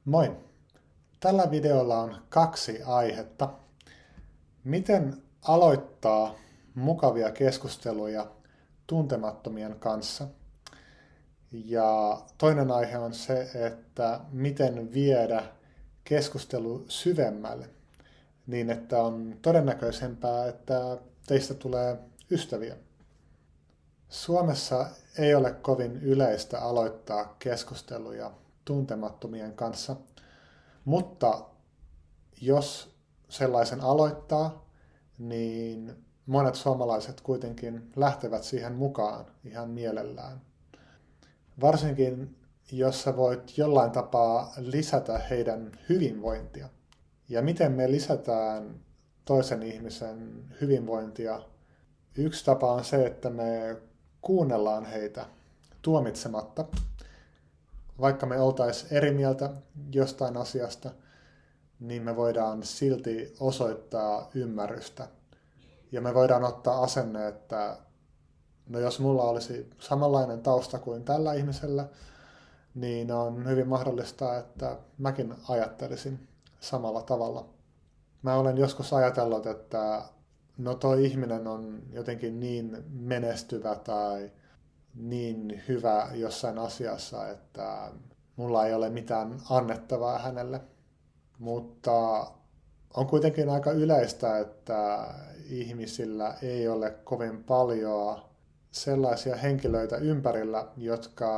Moi! Tällä videolla on kaksi aihetta. Miten aloittaa mukavia keskusteluja tuntemattomien kanssa? Ja toinen aihe on se, että miten viedä keskustelu syvemmälle niin, että on todennäköisempää, että teistä tulee ystäviä. Suomessa ei ole kovin yleistä aloittaa keskusteluja tuntemattomien kanssa, mutta jos sellaisen aloittaa, niin monet suomalaiset kuitenkin lähtevät siihen mukaan ihan mielellään. Varsinkin jos sä voit jollain tapaa lisätä heidän hyvinvointia. Ja miten me lisätään toisen ihmisen hyvinvointia? Yksi tapa on se, että me kuunnellaan heitä tuomitsematta. Vaikka me oltaisiin eri mieltä jostain asiasta, niin me voidaan silti osoittaa ymmärrystä. Ja me voidaan ottaa asenne, että no jos mulla olisi samanlainen tausta kuin tällä ihmisellä, niin on hyvin mahdollista, että mäkin ajattelisin samalla tavalla. Mä olen joskus ajatellut, että no toi ihminen on jotenkin niin menestyvä tai niin hyvä jossain asiassa, että mulla ei ole mitään annettavaa hänelle. Mutta on kuitenkin aika yleistä, että ihmisillä ei ole kovin paljon sellaisia henkilöitä ympärillä, jotka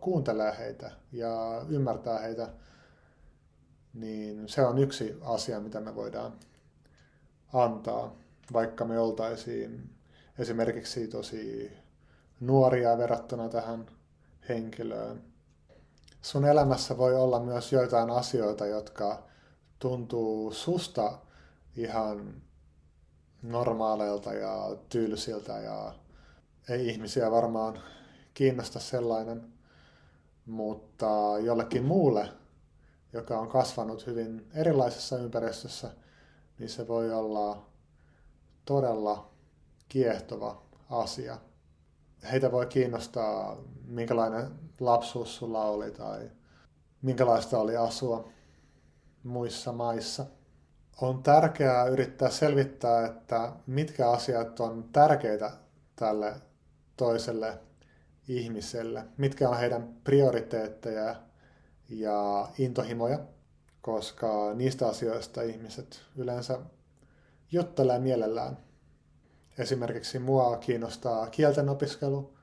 kuuntelee heitä ja ymmärtää heitä, niin se on yksi asia, mitä me voidaan antaa, vaikka me oltaisiin esimerkiksi tosi nuoria verrattuna tähän henkilöön. Sun elämässä voi olla myös joitain asioita, jotka tuntuu susta ihan normaaleilta ja tylsiltä ja ei ihmisiä varmaan kiinnosta sellainen, mutta jollekin muulle, joka on kasvanut hyvin erilaisessa ympäristössä, niin se voi olla todella kiehtova asia. Heitä voi kiinnostaa, minkälainen lapsuus sulla oli tai minkälaista oli asua muissa maissa. On tärkeää yrittää selvittää, että mitkä asiat on tärkeitä tälle toiselle ihmiselle, mitkä on heidän prioriteetteja ja intohimoja, koska niistä asioista ihmiset yleensä juttelee mielellään. Esimerkiksi mua kiinnostaa kielten opiskelu,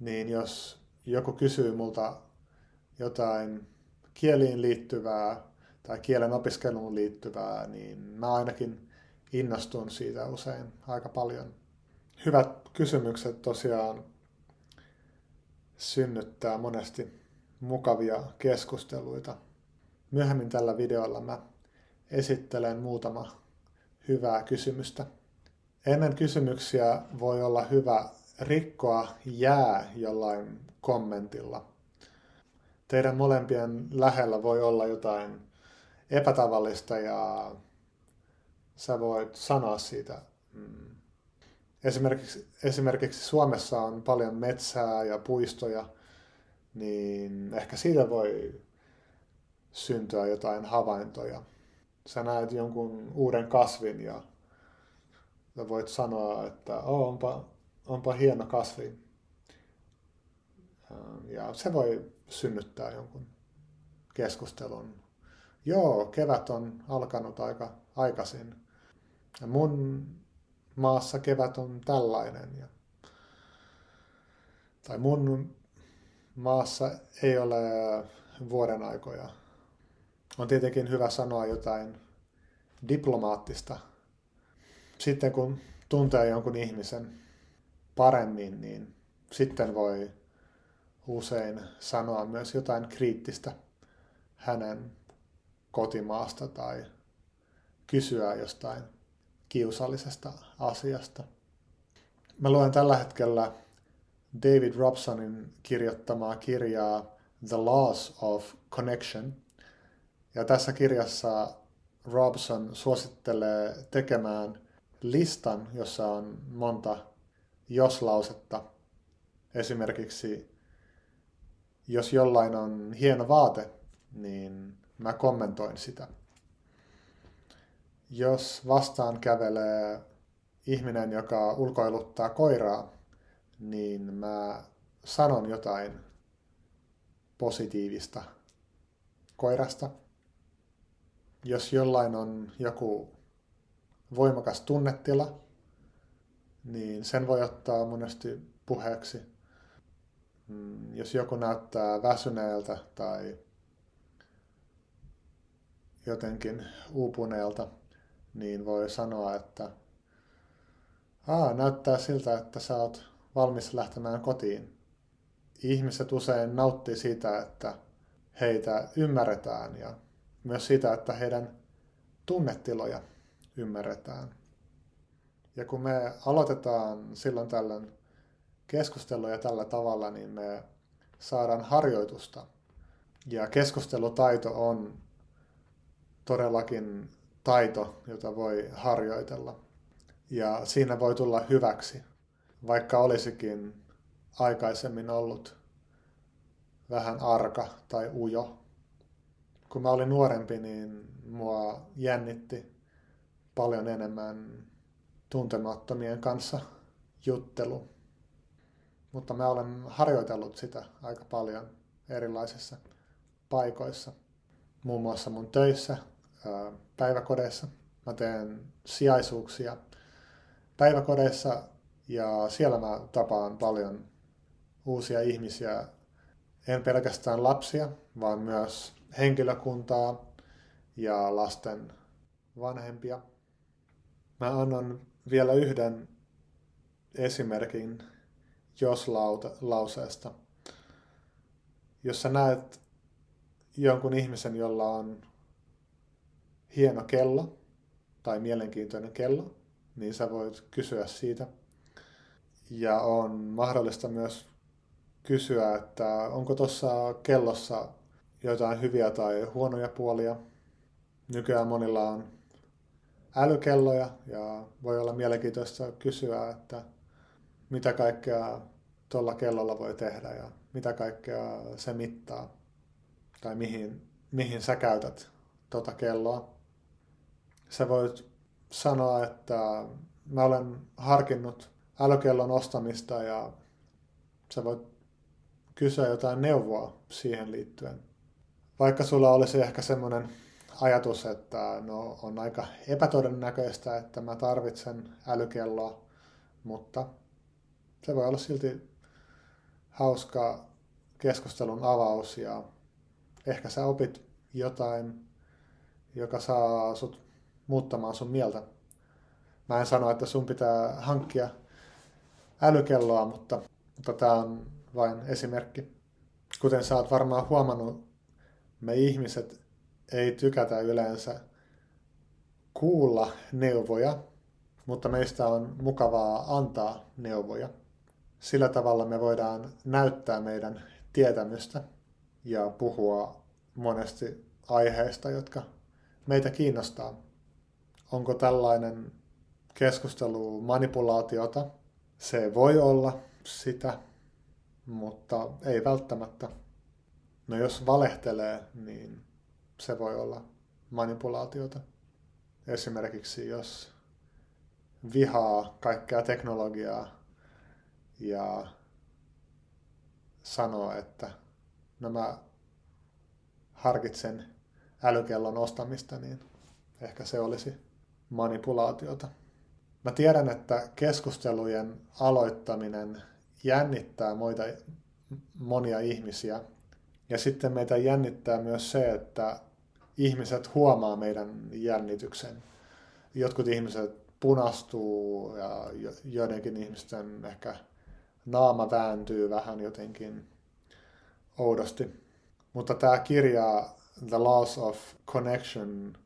niin jos joku kysyy multa jotain kieliin liittyvää tai kielen opiskeluun liittyvää, niin mä ainakin innostun siitä usein aika paljon. Hyvät kysymykset tosiaan synnyttää monesti mukavia keskusteluita. Myöhemmin tällä videolla mä esittelen muutama hyvää kysymystä. Ennen kysymyksiä voi olla hyvä rikkoa jää jollain kommentilla. Teidän molempien lähellä voi olla jotain epätavallista ja sä voit sanoa siitä. Esimerkiksi Suomessa on paljon metsää ja puistoja, niin ehkä siitä voi syntyä jotain havaintoja. Sä näet jonkun uuden kasvin ja sä voit sanoa, että onpa hieno kasvi. Ja se voi synnyttää jonkun keskustelun. Joo, kevät on alkanut aika aikaisin. Ja mun maassa kevät on tällainen. Tai mun maassa ei ole vuoden aikoja. On tietenkin hyvä sanoa jotain diplomaattista. Sitten kun tuntee jonkun ihmisen paremmin, niin sitten voi usein sanoa myös jotain kriittistä hänen kotimaasta tai kysyä jostain kiusallisesta asiasta. Mä luen tällä hetkellä David Robsonin kirjoittamaa kirjaa The Laws of Connection. Ja tässä kirjassa Robson suosittelee tekemään listan, jossa on monta jos-lausetta. Esimerkiksi jos jollain on hieno vaate, niin mä kommentoin sitä. Jos vastaan kävelee ihminen, joka ulkoiluttaa koiraa, niin mä sanon jotain positiivista koirasta. Jos jollain on joku voimakas tunnetila, niin sen voi ottaa monesti puheeksi. Jos joku näyttää väsyneeltä tai jotenkin uupuneelta, niin voi sanoa, että näyttää siltä, että sä oot valmis lähtemään kotiin. Ihmiset usein nauttii siitä, että heitä ymmärretään ja myös siitä, että heidän tunnetiloja ymmärretään. Ja kun me aloitetaan silloin tällöin keskusteluja tällä tavalla, niin me saadaan harjoitusta. Ja keskustelutaito on todellakin taito, jota voi harjoitella. Ja siinä voi tulla hyväksi, vaikka olisikin aikaisemmin ollut vähän arka tai ujo. Kun mä olin nuorempi, niin mua jännitti paljon enemmän tuntemattomien kanssa juttelu. Mutta mä olen harjoitellut sitä aika paljon erilaisissa paikoissa. Muun muassa mun töissä, päiväkodeissa. Mä teen sijaisuuksia päiväkodeissa ja siellä mä tapaan paljon uusia ihmisiä. En pelkästään lapsia, vaan myös henkilökuntaa ja lasten vanhempia. Mä annan vielä yhden esimerkin jos-lauseesta. Jos sä näet jonkun ihmisen, jolla on hieno kello tai mielenkiintoinen kello, niin sä voit kysyä siitä. Ja on mahdollista myös kysyä, että onko tuossa kellossa jotain hyviä tai huonoja puolia. Nykyään monilla on älykelloja ja voi olla mielenkiintoista kysyä, että mitä kaikkea tuolla kellolla voi tehdä ja mitä kaikkea se mittaa tai mihin sä käytät tuota kelloa. Sä voit sanoa, että mä olen harkinnut älykellon ostamista ja sä voit kysyä jotain neuvoa siihen liittyen. Vaikka sulla olisi ehkä semmoinen ajatus, että no, on aika epätodennäköistä, että mä tarvitsen älykelloa, mutta se voi olla silti hauska keskustelun avaus ja ehkä sä opit jotain, joka saa sut muuttamaan sun mieltä. Mä en sano, että sun pitää hankkia älykelloa, mutta tää on vain esimerkki. Kuten sä oot varmaan huomannut, me ihmiset ei tykätä yleensä kuulla neuvoja, mutta meistä on mukavaa antaa neuvoja. Sillä tavalla me voidaan näyttää meidän tietämystä ja puhua monesti aiheista, jotka meitä kiinnostaa. Onko tällainen keskustelu manipulaatiota? Se voi olla sitä, mutta ei välttämättä. No jos valehtelee, niin se voi olla manipulaatiota. Esimerkiksi jos vihaa kaikkea teknologiaa ja sanoo, että no mä harkitsen älykellon ostamista, niin ehkä se olisi manipulaatiota. Mä tiedän, että keskustelujen aloittaminen jännittää monia ihmisiä. Ja sitten meitä jännittää myös se, että ihmiset huomaa meidän jännityksen. Jotkut ihmiset punastuu ja joidenkin ihmisten ehkä naama vääntyy vähän jotenkin oudosti. Mutta tämä kirja The Laws of Connection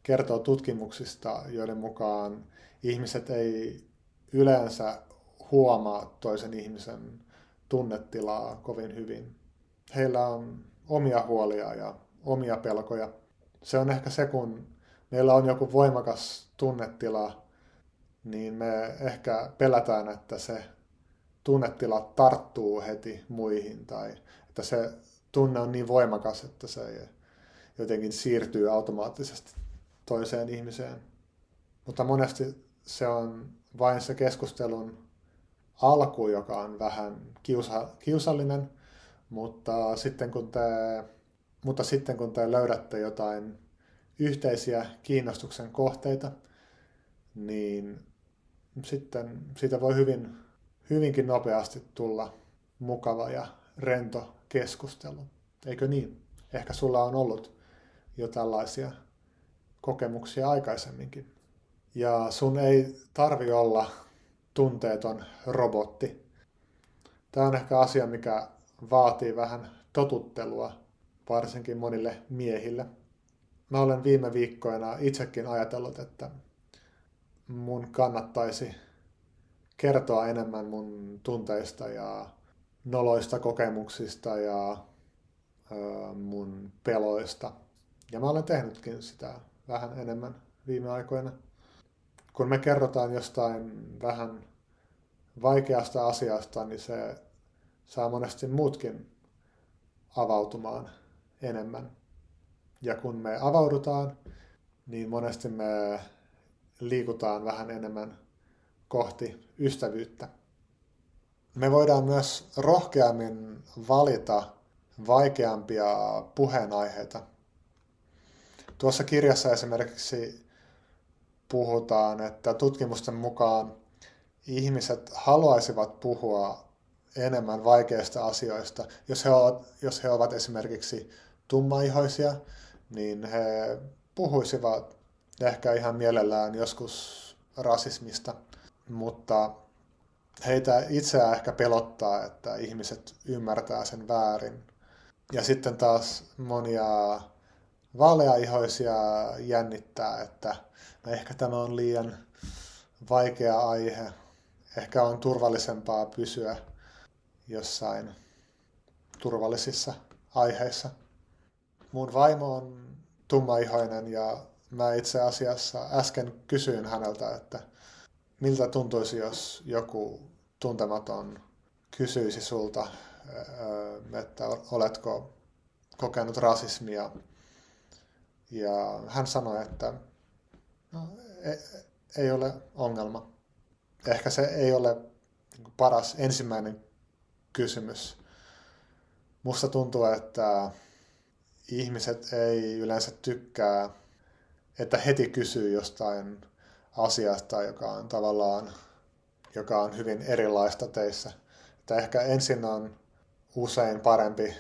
kertoo tutkimuksista, joiden mukaan ihmiset ei yleensä huomaa toisen ihmisen tunnetilaa kovin hyvin. Heillä on omia huolia ja omia pelkoja. Se on ehkä se, kun meillä on joku voimakas tunnetila, niin me ehkä pelätään, että se tunnetila tarttuu heti muihin tai että se tunne on niin voimakas, että se jotenkin siirtyy automaattisesti toiseen ihmiseen. Mutta monesti se on vain se keskustelun alku, joka on vähän kiusallinen, mutta sitten kun te löydätte jotain yhteisiä kiinnostuksen kohteita, niin sitten siitä voi hyvinkin nopeasti tulla mukava ja rento keskustelu. Eikö niin? Ehkä sulla on ollut jo tällaisia kokemuksia aikaisemminkin. Ja sun ei tarvi olla tunteeton robotti. Tämä on ehkä asia, mikä vaatii vähän totuttelua, varsinkin monille miehille. Mä olen viime viikkoina itsekin ajatellut, että mun kannattaisi kertoa enemmän mun tunteista ja noloista kokemuksista ja mun peloista. Ja mä olen tehnytkin sitä vähän enemmän viime aikoina. Kun me kerrotaan jostain vähän vaikeasta asiasta, niin se saa monesti muutkin avautumaan enemmän. Ja kun me avaudutaan, niin monesti me liikutaan vähän enemmän kohti ystävyyttä. Me voidaan myös rohkeammin valita vaikeampia puheenaiheita. Tuossa kirjassa esimerkiksi puhutaan, että tutkimusten mukaan ihmiset haluaisivat puhua enemmän vaikeista asioista. Jos he ovat esimerkiksi tummaihoisia, niin he puhuisivat ehkä ihan mielellään joskus rasismista, mutta heitä itseään ehkä pelottaa, että ihmiset ymmärtää sen väärin. Ja sitten taas monia vaaleaihoisia jännittää, että ehkä tämä on liian vaikea aihe. Ehkä on turvallisempaa pysyä jossain turvallisissa aiheissa. Mun vaimo on tummaihoinen ja mä itse asiassa äsken kysyin häneltä, että miltä tuntuisi, jos joku tuntematon kysyisi sulta, että oletko kokenut rasismia. Ja hän sanoi, että no, ei ole ongelma. Ehkä se ei ole paras ensimmäinen kysymys. Musta tuntuu, että ihmiset ei yleensä tykkää, että heti kysyy jostain asiasta, joka on hyvin erilaista teissä. Että ehkä ensin on usein parempi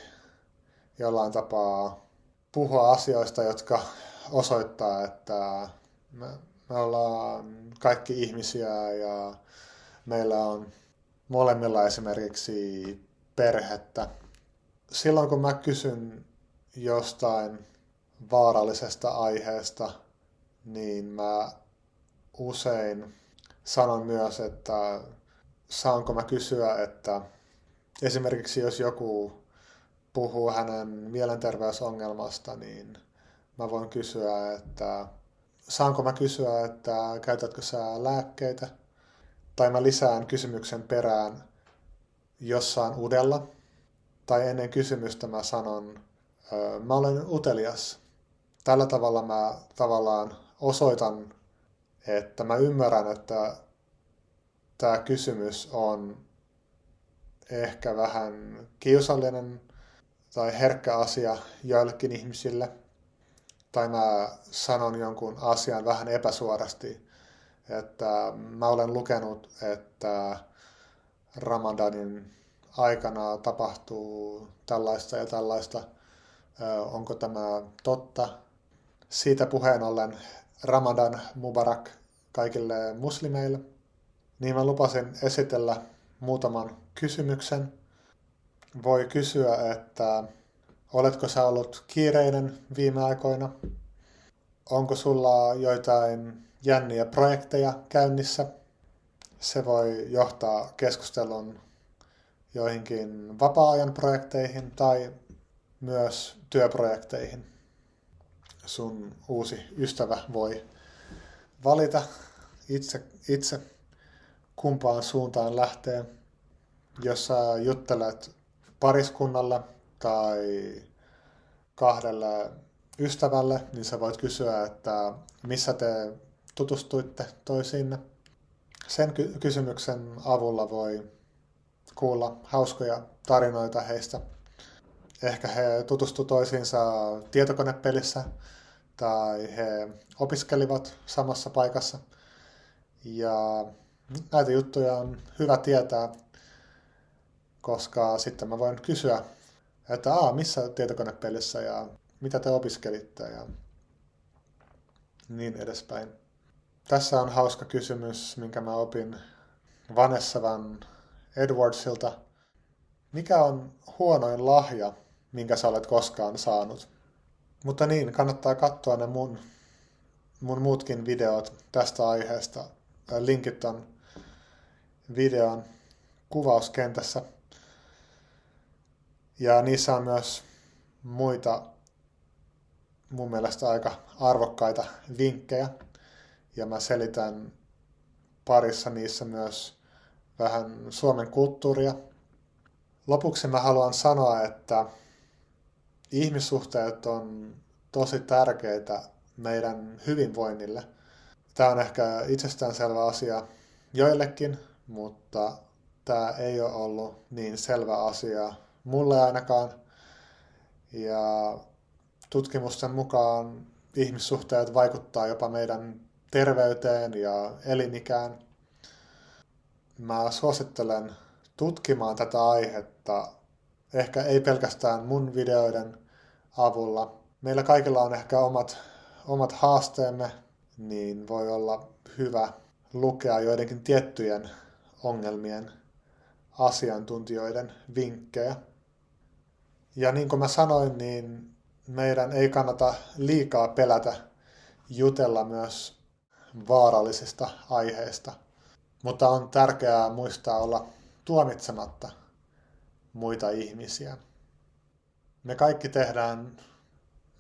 jollain tapaa puhua asioista, jotka osoittaa, että me ollaan kaikki ihmisiä ja meillä on molemmilla esimerkiksi perhettä. Silloin kun mä kysyn jostain vaarallisesta aiheesta, niin mä usein sanon myös, että saanko mä kysyä, että esimerkiksi jos joku puhuu hänen mielenterveysongelmasta, niin mä voin kysyä, että saanko mä kysyä, että käytätkö sä lääkkeitä? Tai mä lisään kysymyksen perään jossain udella. Tai ennen kysymystä mä sanon, mä olen utelias. Tällä tavalla mä tavallaan osoitan, että mä ymmärrän, että tämä kysymys on ehkä vähän kiusallinen tai herkkä asia joillekin ihmisille. Tai mä sanon jonkun asian vähän epäsuorasti, että mä olen lukenut, että Ramadanin aikana tapahtuu tällaista ja tällaista. Onko tämä totta? Siitä puheen ollen Ramadan Mubarak kaikille muslimeille. Niin mä lupasin esitellä muutaman kysymyksen. Voi kysyä, että oletko sä ollut kiireinen viime aikoina? Onko sulla joitain jänniä projekteja käynnissä? Se voi johtaa keskustelun joihinkin vapaa-ajan projekteihin tai myös työprojekteihin. Sun uusi ystävä voi valita itse kumpaan suuntaan lähtee. Jos sä juttelet pariskunnalle tai kahdelle ystävälle, niin sä voit kysyä, että missä te tutustuitte toisiinne. Sen kysymyksen avulla voi kuulla hauskoja tarinoita heistä. Ehkä he tutustuivat toisiinsa tietokonepelissä tai he opiskelivat samassa paikassa. Ja näitä juttuja on hyvä tietää, koska sitten mä voin kysyä, että missä tietokonepelissä ja mitä te opiskelitte ja niin edespäin. Tässä on hauska kysymys, minkä mä opin Vanessa Van Edwardsilta. Mikä on huonoin lahja, minkä sä olet koskaan saanut? Mutta niin, kannattaa katsoa ne mun muutkin videot tästä aiheesta. Linkit on videon kuvauskentässä. Ja niissä on myös muita mun mielestä aika arvokkaita vinkkejä. Ja mä selitän parissa niissä myös vähän Suomen kulttuuria. Lopuksi mä haluan sanoa, että ihmissuhteet on tosi tärkeitä meidän hyvinvoinnille. Tämä on ehkä itsestäänselvä asia joillekin, mutta tämä ei ole ollut niin selvä asia mulle ainakaan. Ja tutkimusten mukaan ihmissuhteet vaikuttaa jopa meidän terveyteen ja elinikään. Mä suosittelen tutkimaan tätä aihetta, ehkä ei pelkästään mun videoiden avulla. Meillä kaikilla on ehkä omat haasteemme, niin voi olla hyvä lukea joidenkin tiettyjen ongelmien asiantuntijoiden vinkkejä. Ja niin kuin mä sanoin, niin meidän ei kannata liikaa pelätä jutella myös vaarallisista aiheista. Mutta on tärkeää muistaa olla tuomitsematta muita ihmisiä. Me kaikki tehdään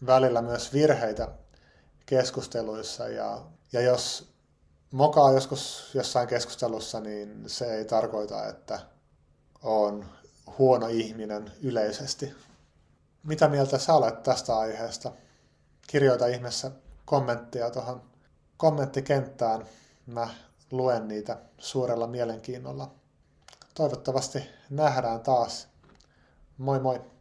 välillä myös virheitä keskusteluissa ja jos mokaa joskus jossain keskustelussa, niin se ei tarkoita, että on huono ihminen yleisesti. Mitä mieltä sä olet tästä aiheesta? Kirjoita ihmeessä kommenttia tuohon kommenttikenttään. Mä luen niitä suurella mielenkiinnolla. Toivottavasti nähdään taas. Moi moi!